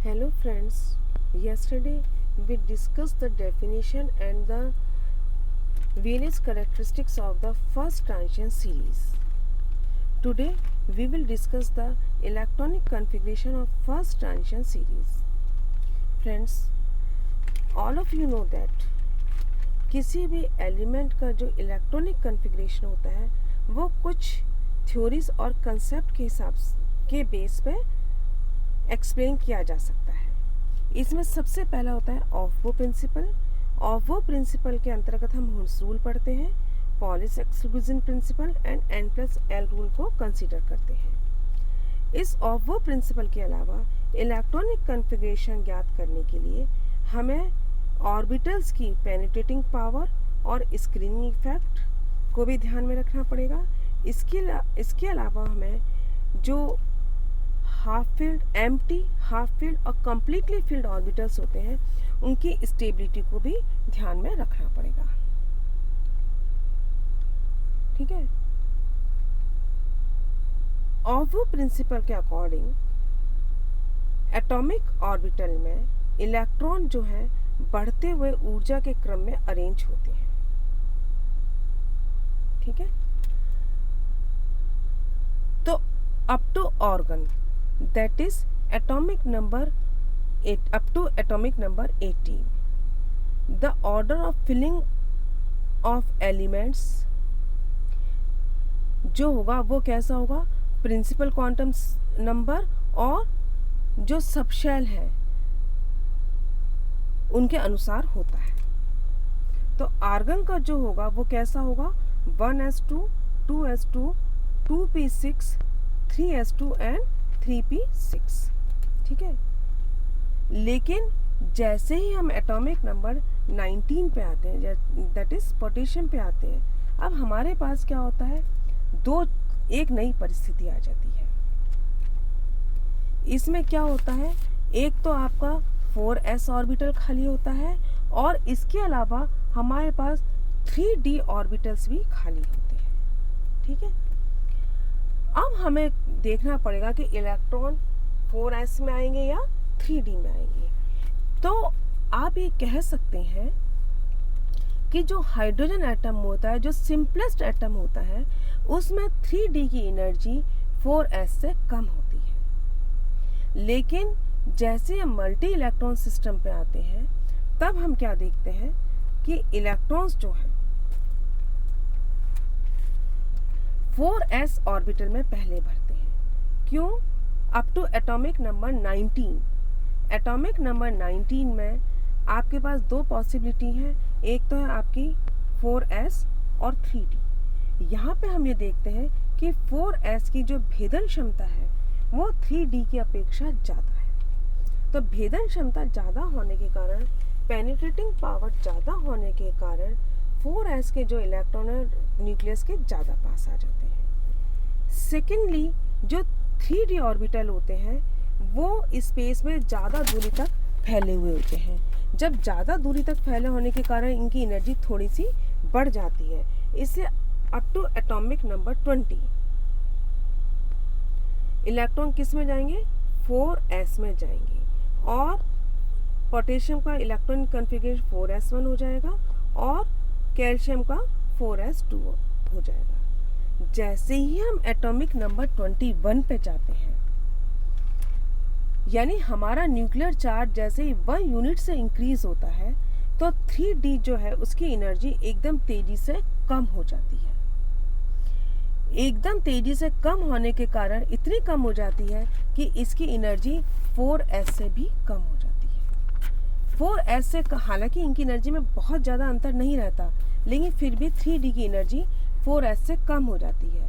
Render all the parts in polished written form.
Hello friends, yesterday we discussed the definition and the various characteristics of the first transition series. Today we will discuss the electronic configuration of first transition series. Friends, all of you know that किसी भी element का जो electronic configuration होता है वो कुछ theories और concept के हिसाब के बेस पे एक्सप्लेन किया जा सकता है। इसमें सबसे पहला होता है ऑफ वो प्रिंसिपल। ऑफ वो प्रिंसिपल के अंतर्गत हम हुंस रूल पढ़ते हैं, polish exclusion principle and N+L rule को कंसीडर करते हैं। इस ऑफ वो प्रिंसिपल के अलावा इलेक्ट्रॉनिक कन्फिग्रेशन ज्ञात करने के लिए हमें ऑर्बिटल्स की पेनिट्रेटिंग पावर और स्क्रीनिंग इफेक्ट को भी ध्यान में रखना पड़ेगा। इसके अलावा हमें जो half field, empty, half field और कम्प्लीटली फील्ड ऑर्बिटल्स होते हैं उनकी स्टेबिलिटी को भी ध्यान में रखना पड़ेगा। ठीक है। ऑफ वो प्रिंसिपल के अकॉर्डिंग एटॉमिक ऑर्बिटल में इलेक्ट्रॉन जो है बढ़ते हुए ऊर्जा के क्रम में अरेंज होते हैं। ठीक है। तो up to argon that is atomic number 8 up to atomic number 18, the order of filling of elements जो होगा वो कैसा होगा, प्रिंसिपल क्वांटम नंबर और जो सबशेल है उनके अनुसार होता है। तो आर्गन का जो होगा वो कैसा होगा, 1s2, 2s2, 2p6, 3s2 and 3p6। ठीक है। लेकिन जैसे ही हम एटॉमिक नंबर 19 पे आते हैं, दैट इज पोटेशियम पे आते हैं, अब हमारे पास क्या होता है, एक नई परिस्थिति आ जाती है। इसमें क्या होता है, एक तो आपका 4s ऑर्बिटल खाली होता है और इसके अलावा हमारे पास 3d ऑर्बिटल्स भी खाली होते हैं। ठीक है। अब हमें देखना पड़ेगा कि इलेक्ट्रॉन 4s में आएंगे या 3d में आएंगे। तो आप ये कह सकते हैं कि जो हाइड्रोजन एटम होता है, जो सिंपलेस्ट एटम होता है, उसमें 3d की एनर्जी 4s से कम होती है। लेकिन जैसे हम मल्टी इलेक्ट्रॉन सिस्टम पे आते हैं तब हम क्या देखते हैं कि इलेक्ट्रॉन्स जो है 4s ऑर्बिटल में पहले भरते हैं। क्यों? Up to atomic number 19। Atomic number 19 में आपके पास दो पॉसिबिलिटी हैं, एक तो है आपकी 4s और 3d। यहाँ पे हम ये देखते हैं कि 4s की जो भेदन क्षमता है वो 3d की अपेक्षा ज़्यादा है। तो भेदन क्षमता ज़्यादा होने के कारण, पेनिट्रेटिंग पावर ज़्यादा होने के कारण 4s के जो इलेक्ट्रॉन है न्यूक्लियस के ज़्यादा पास आ जाते हैं। सेकेंडली, जो 3d ऑर्बिटल होते हैं वो स्पेस में ज़्यादा दूरी तक फैले हुए होते हैं। जब ज़्यादा दूरी तक फैले होने के कारण इनकी एनर्जी थोड़ी सी बढ़ जाती है। इसलिए up to atomic number 20 electron किस में जाएंगे, 4s में जाएंगे और पोटेशियम का इलेक्ट्रॉनिक कन्फिगरेशन 4s1 हो जाएगा और कैल्शियम का 4s2 हो जाएगा। जैसे ही हम एटॉमिक नंबर 21 पे जाते हैं, यानी हमारा न्यूक्लियर चार्ज जैसे ही 1 यूनिट से इंक्रीज होता है तो 3d जो है उसकी एनर्जी एकदम तेजी से कम हो जाती है। एकदम तेजी से कम होने के कारण इतनी कम हो जाती है कि इसकी एनर्जी 4s से भी कम हो जाती है। 4s से हालांकि इनकी एनर्जी में बहुत ज़्यादा अंतर नहीं रहता, लेकिन फिर भी 3d की एनर्जी 4s से कम हो जाती है।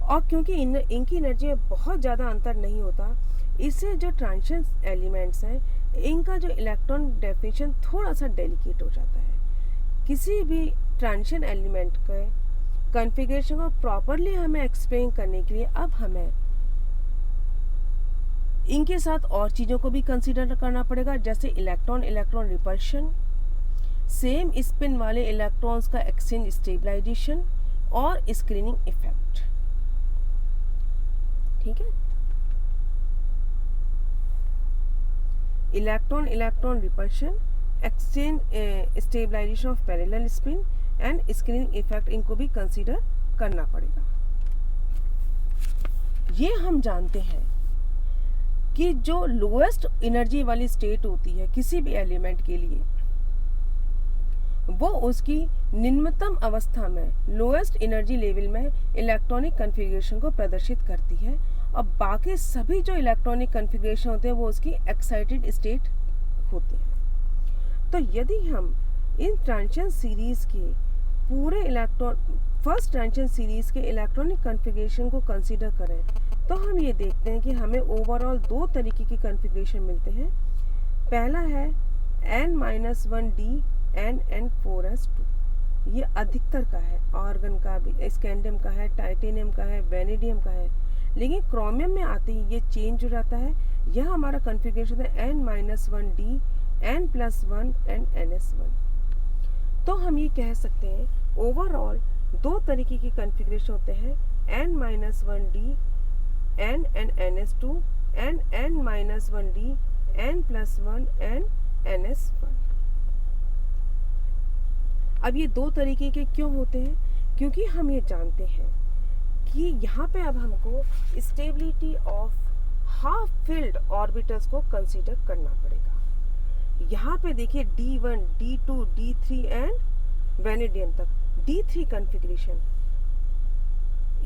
और क्योंकि इनकी एनर्जी में बहुत ज़्यादा अंतर नहीं होता, इससे जो ट्रांजिशन एलिमेंट्स हैं इनका जो इलेक्ट्रॉन डेफिनेशन थोड़ा सा डेलिकेट हो जाता है। किसी भी ट्रांजिशन एलिमेंट के कॉन्फ़िगरेशन को प्रॉपरली हमें एक्सप्लेन करने के लिए अब हमें इनके साथ और चीज़ों को भी कंसीडर करना पड़ेगा, जैसे इलेक्ट्रॉन रिपल्शन, सेम स्पिन वाले इलेक्ट्रॉन्स का एक्सचेंज स्टेबलाइजेशन और स्क्रीनिंग इफेक्ट। ठीक है। Electron electron repulsion, exchange stabilization of parallel spin and screening effect, इनको भी कंसीडर करना पड़ेगा। ये हम जानते हैं कि जो लोएस्ट एनर्जी वाली स्टेट होती है किसी भी एलिमेंट के लिए, वो उसकी निम्नतम अवस्था में लोएस्ट एनर्जी लेवल में इलेक्ट्रॉनिक कॉन्फ़िगरेशन को प्रदर्शित करती है, और बाकी सभी जो इलेक्ट्रॉनिक कॉन्फ़िगरेशन होते हैं वो उसकी एक्साइटेड स्टेट होते हैं। तो यदि हम इन ट्रांजिशन सीरीज़ के पूरे फर्स्ट ट्रांजिशन सीरीज़ के इलेक्ट्रॉनिक कॉन्फ़िगरेशन को कंसीडर करें तो हम ये देखते हैं कि हमें ओवरऑल दो तरीके की कॉन्फ़िगरेशन मिलते हैं। पहला है n-1d N4s2, ये अधिकतर का है, आर्गन का भी, स्कैंडियम का है, टाइटेनियम का है, वेनेडियम का है, लेकिन क्रोमियम में आते ही ये चेंज हो जाता है। यह हमारा कॉन्फ़िगरेशन है n-1d n+1 एंड ns1। तो हम ये कह सकते हैं ओवरऑल दो तरीके की कॉन्फ़िगरेशन होते हैं, n-1d n and ns2 and n-1d n+1 and ns1। अब ये दो तरीके के क्यों होते हैं? क्योंकि हम ये जानते हैं कि यहाँ पे अब हमको stability of half filled orbitals को कंसीडर करना पड़ेगा। यहाँ पे देखिए D1, D2, D3 and vanadium तक D3 कॉन्फ़िगरेशन।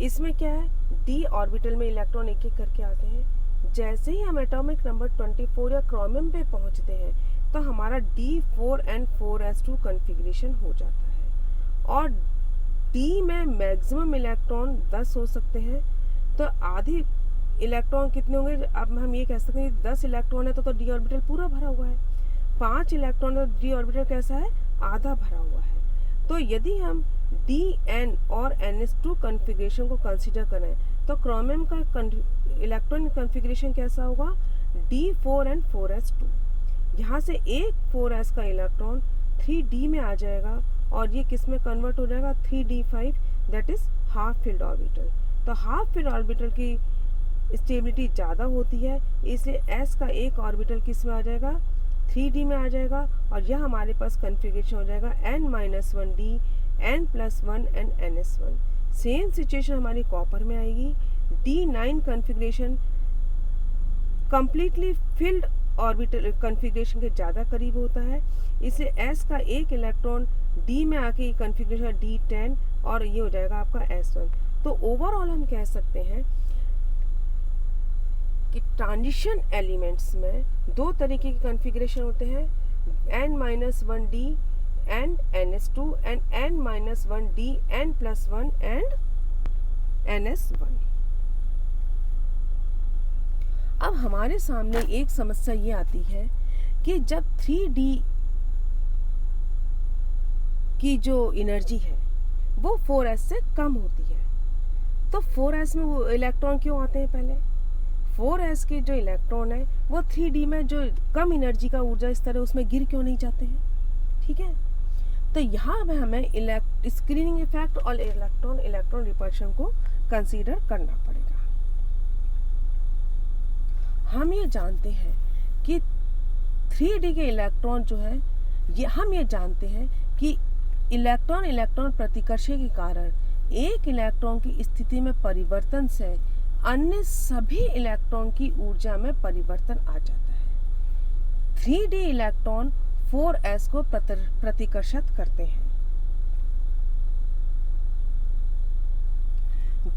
इसमें क्या है, D ऑर्बिटल में इलेक्ट्रॉन एक एक करके आते हैं। जैसे ही हम एटॉमिक नंबर 24 या क्रोमियम पे पहुँचते हैं तो हमारा D4n4s2 कॉन्फ़िगरेशन हो जाता है, और D में मैक्सिमम इलेक्ट्रॉन 10 हो सकते हैं। तो आधी इलेक्ट्रॉन कितने होंगे? अब हम ये कह सकते हैं 10 इलेक्ट्रॉन है तो D ऑर्बिटल पूरा भरा हुआ है, 5 इलेक्ट्रॉन है तो D ऑर्बिटल कैसा है? आधा भरा हुआ है। तो यदि हम Dn और ns2 कॉन्फ़िगरेशन को कंसीडर करें तो क्रोमियम का इलेक्ट्रॉन कॉन्फ़िगरेशन कैसा होगा? D4n4s2। यहाँ से एक 4s का इलेक्ट्रॉन 3d में आ जाएगा और ये किस में कन्वर्ट हो जाएगा? 3d5, that is half filled orbital. तो हाफ फील्ड ऑर्बिटल की स्टेबिलिटी ज़्यादा होती है, इसलिए s का एक ऑर्बिटल किस में आ जाएगा? 3d में आ जाएगा, और यह हमारे पास कॉन्फ़िगरेशन हो जाएगा n-1d n+1 and ns1। Same situation हमारी कॉपर में आएगी। D9 configuration completely filled orbital configuration के ज़्यादा करीब होता है, इसलिए s का एक इलेक्ट्रॉन d में आके कॉन्फ़िगरेशन D10 और ये हो जाएगा आपका s1। तो ओवरऑल हम कह सकते हैं कि ट्रांजिशन एलिमेंट्स में दो तरीके के कॉन्फ़िगरेशन होते हैं, n-1d and ns2 and n-1d n+1 and ns1। अब हमारे सामने एक समस्या ये आती है कि जब 3d की जो एनर्जी है वो 4s से कम होती है, तो 4s में वो इलेक्ट्रॉन क्यों आते हैं? पहले 4s के जो इलेक्ट्रॉन है वो 3d में जो कम एनर्जी का ऊर्जा स्तर है उसमें गिर क्यों नहीं जाते हैं? ठीक है, तो यहाँ पे हमें स्क्रीनिंग इफेक्ट और इलेक्ट्रॉन इलेक्ट्रॉन रिपल्शन को कंसीडर करना पड़ेगा। हम ये जानते हैं कि 3d के इलेक्ट्रॉन जो है, ये हम ये जानते हैं कि इलेक्ट्रॉन इलेक्ट्रॉन प्रतिकर्षण के कारण एक इलेक्ट्रॉन की स्थिति में परिवर्तन से अन्य सभी इलेक्ट्रॉन की ऊर्जा में परिवर्तन आ जाता है। 3d इलेक्ट्रॉन 4s को प्रतिकर्षित करते हैं,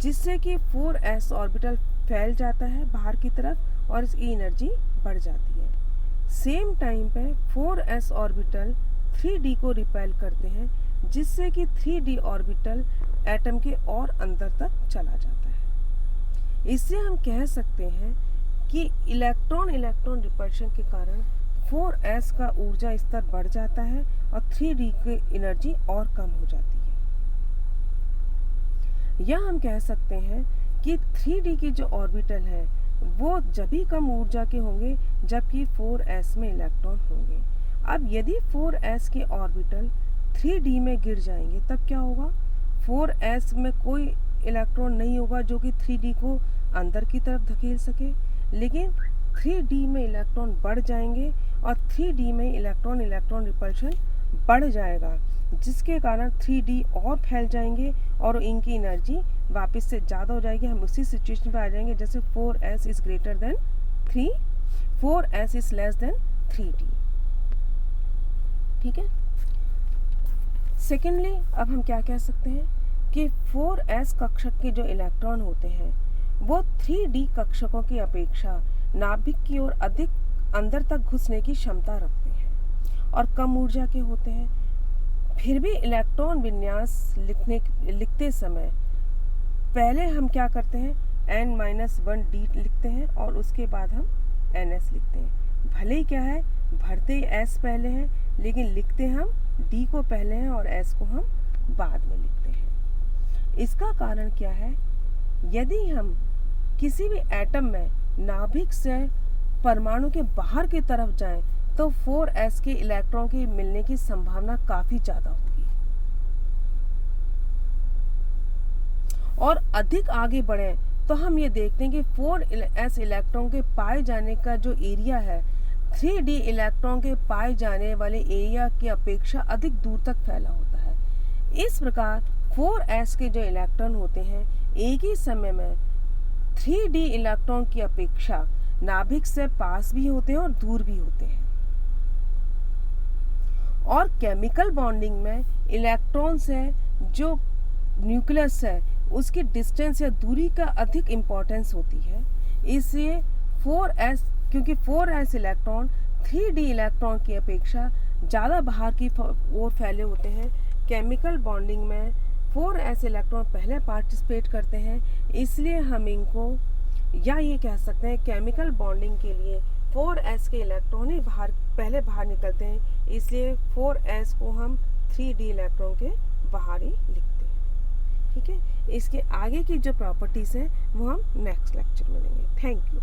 जिससे कि 4s ऑर्बिटल फैल जाता है बाहर की तरफ और इसकी एनर्जी बढ़ जाती है। सेम टाइम पे 4s ऑर्बिटल 3d को रिपेल करते हैं, जिससे कि 3d ऑर्बिटल एटम के और अंदर तक चला जाता है। इससे हम कह सकते हैं कि इलेक्ट्रॉन इलेक्ट्रॉन रिपल्शन के कारण 4s का ऊर्जा स्तर बढ़ जाता है और 3d की एनर्जी और कम हो जाती है। या हम कह सकते हैं कि 3d की जो ऑर्बिटल है वो जब भी कम ऊर्जा के होंगे जबकि 4s में इलेक्ट्रॉन होंगे। अब यदि 4s के ऑर्बिटल 3d में गिर जाएंगे तब क्या होगा? 4s में कोई इलेक्ट्रॉन नहीं होगा जो कि 3d को अंदर की तरफ धकेल सके, लेकिन 3D में इलेक्ट्रॉन बढ़ जाएंगे और 3D में इलेक्ट्रॉन इलेक्ट्रॉन रिपल्शन बढ़ जाएगा, जिसके कारण 3D और फैल जाएंगे और इनकी एनर्जी वापस से ज़्यादा हो जाएगी। हम उसी सिचुएशन पर आ जाएंगे जैसे 4s is greater than 3, 4s is less than 3d। ठीक है। सेकेंडली अब हम क्या कह सकते हैं कि 4s कक्षक के जो इलेक्ट्रॉन होते हैं वो 3d कक्षकों की अपेक्षा नाभिक की ओर अधिक अंदर तक घुसने की क्षमता रखते हैं और कम ऊर्जा के होते हैं। फिर भी इलेक्ट्रॉन विन्यास लिखते समय पहले हम क्या करते हैं, n-1d लिखते हैं और उसके बाद हम ns लिखते हैं। भले ही क्या है, भरते s पहले हैं लेकिन लिखते हम d को पहले हैं और s को हम बाद में लिखते हैं। इसका कारण क्या है, यदि हम किसी भी एटम में नाभिक से परमाणु के बाहर की तरफ जाएं तो 4s के इलेक्ट्रॉन के मिलने की संभावना काफ़ी ज़्यादा होगी। और अधिक आगे बढ़ें तो हम ये देखते हैं कि 4s इलेक्ट्रॉन के पाए जाने का जो एरिया है 3d इलेक्ट्रॉन के पाए जाने वाले एरिया की अपेक्षा अधिक दूर तक फैला होता है। इस प्रकार 4s के जो इलेक्ट्रॉन होते हैं एक ही समय में 3d इलेक्ट्रॉन की अपेक्षा नाभिक से पास भी होते हैं और दूर भी होते हैं। और केमिकल बॉन्डिंग में इलेक्ट्रॉन से जो न्यूक्लियस है उसकी डिस्टेंस या दूरी का अधिक इम्पोर्टेंस होती है। इसलिए 4s, क्योंकि 4s इलेक्ट्रॉन 3d इलेक्ट्रॉन की अपेक्षा ज़्यादा बाहर की ओर फैले होते हैं, केमिकल बॉन्डिंग में 4s इलेक्ट्रॉन पहले पार्टिसिपेट करते हैं, इसलिए हम इनको या ये कह सकते हैं केमिकल बॉन्डिंग के लिए 4s के इलेक्ट्रॉन ही पहले बाहर निकलते हैं, इसलिए 4s को हम 3d इलेक्ट्रॉन के बाहर ही लिखते हैं। ठीक है। इसके आगे की जो प्रॉपर्टीज़ हैं वो हम नेक्स्ट लेक्चर में लेंगे। Thank you.